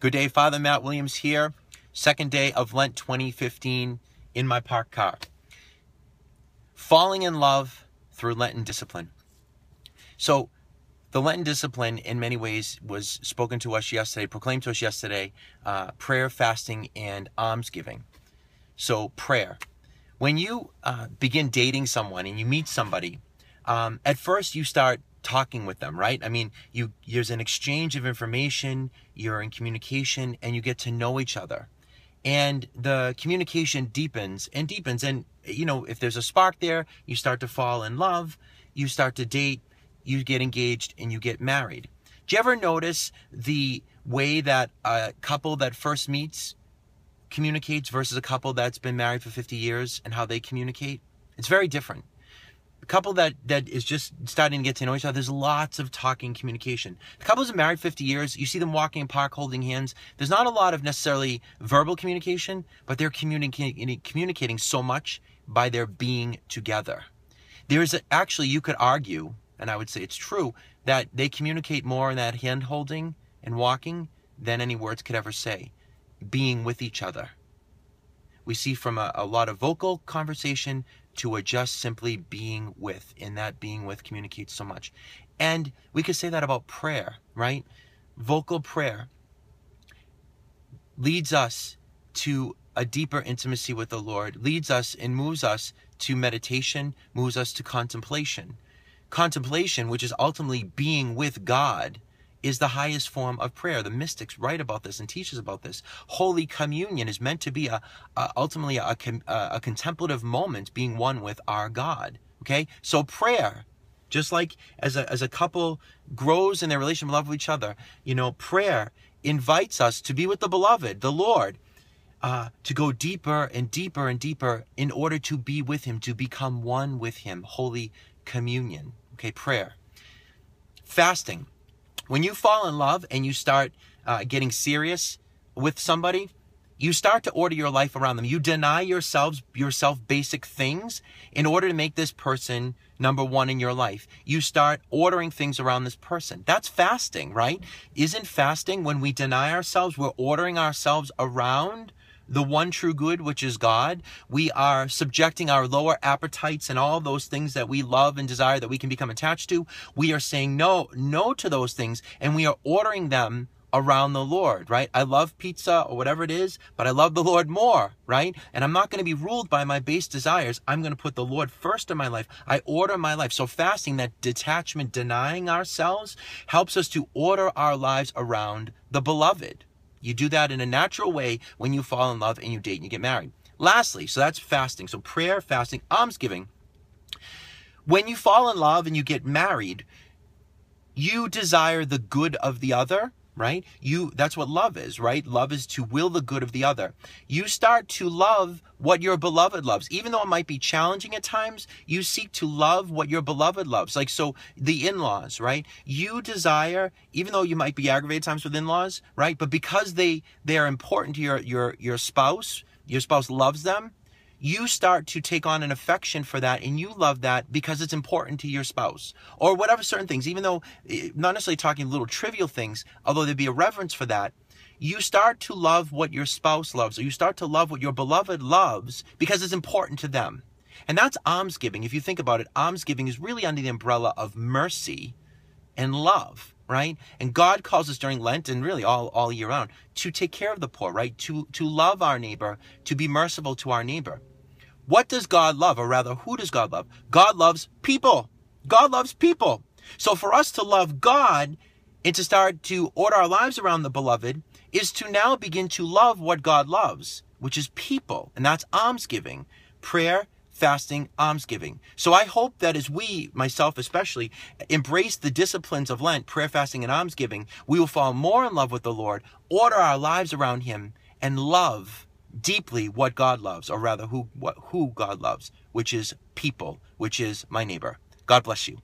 Good day, Father Matt Williams here. Second day of Lent 2015 in my parked car. Falling in love through Lenten discipline. So the Lenten discipline in many ways was spoken to us yesterday, proclaimed to us yesterday, prayer, fasting, and almsgiving. So prayer. When you begin dating someone and you meet somebody, at first you start talking with them, right? I mean, there's an exchange of information, you're in communication, and you get to know each other. And the communication deepens and deepens. And, you know, if there's a spark there, you start to fall in love, you start to date, you get engaged, and you get married. Do you ever notice the way that a couple that first meets communicates versus a couple that's been married for 50 years and how they communicate? It's very different. A couple that is just starting to get to know each other, there's lots of talking communication. The couples are married 50 years, you see them walking in park holding hands. There's not a lot of necessarily verbal communication, but they're communicating so much by their being together. Actually, you could argue, and I would say it's true, that they communicate more in that hand holding and walking than any words could ever say. Being with each other. We see from a lot of vocal conversation to just simply being with, and that being with communicates so much. And we could say that about prayer, right? Vocal prayer leads us to a deeper intimacy with the Lord, leads us and moves us to meditation, moves us to contemplation. Contemplation, which is ultimately being with God, is the highest form of prayer. The mystics write about this and teach us about this. Holy Communion is meant to be ultimately a contemplative moment, being one with our God. Okay, so prayer, just like as a couple grows in their relationship love with each other, you know, prayer invites us to be with the beloved, the Lord, to go deeper and deeper and deeper in order to be with Him, to become one with Him. Holy Communion. Okay, prayer. Fasting. When you fall in love and you start getting serious with somebody, you start to order your life around them. You deny yourself basic things in order to make this person number one in your life. You start ordering things around this person. That's fasting, right? Isn't fasting when we deny ourselves, we're ordering ourselves around the one true good, which is God? We are subjecting our lower appetites and all those things that we love and desire that we can become attached to. We are saying no to those things, and we are ordering them around the Lord, right? I love pizza or whatever it is, but I love the Lord more, right? And I'm not going to be ruled by my base desires. I'm going to put the Lord first in my life. I order my life. So fasting, that detachment, denying ourselves, helps us to order our lives around the beloved. You do that in a natural way when you fall in love and you date and you get married. Lastly, so that's fasting. So prayer, fasting, almsgiving. When you fall in love and you get married, you desire the good of the other, right? That's what love is, right? Love is to will the good of the other. You start to love what your beloved loves. Even though it might be challenging at times, you seek to love what your beloved loves. Like, so the in-laws, right? You desire, even though you might be aggravated at times with in-laws, right? But because they are important to your spouse loves them, you start to take on an affection for that, and you love that because it's important to your spouse. Or whatever certain things, even though, not necessarily talking little trivial things, although there'd be a reverence for that, you start to love what your spouse loves, or you start to love what your beloved loves because it's important to them. And that's almsgiving. If you think about it, almsgiving is really under the umbrella of mercy and love, right? And God calls us during Lent, and really all year round, to take care of the poor, right? To love our neighbor, to be merciful to our neighbor. What does God love? Or rather, who does God love? God loves people. God loves people. So for us to love God and to start to order our lives around the beloved is to now begin to love what God loves, which is people. And that's almsgiving. Prayer, fasting, almsgiving. So I hope that as we, myself especially, embrace the disciplines of Lent, prayer, fasting, and almsgiving, we will fall more in love with the Lord, order our lives around Him, and love deeply what God loves, or rather who God loves, which is people, which is my neighbor. God bless you.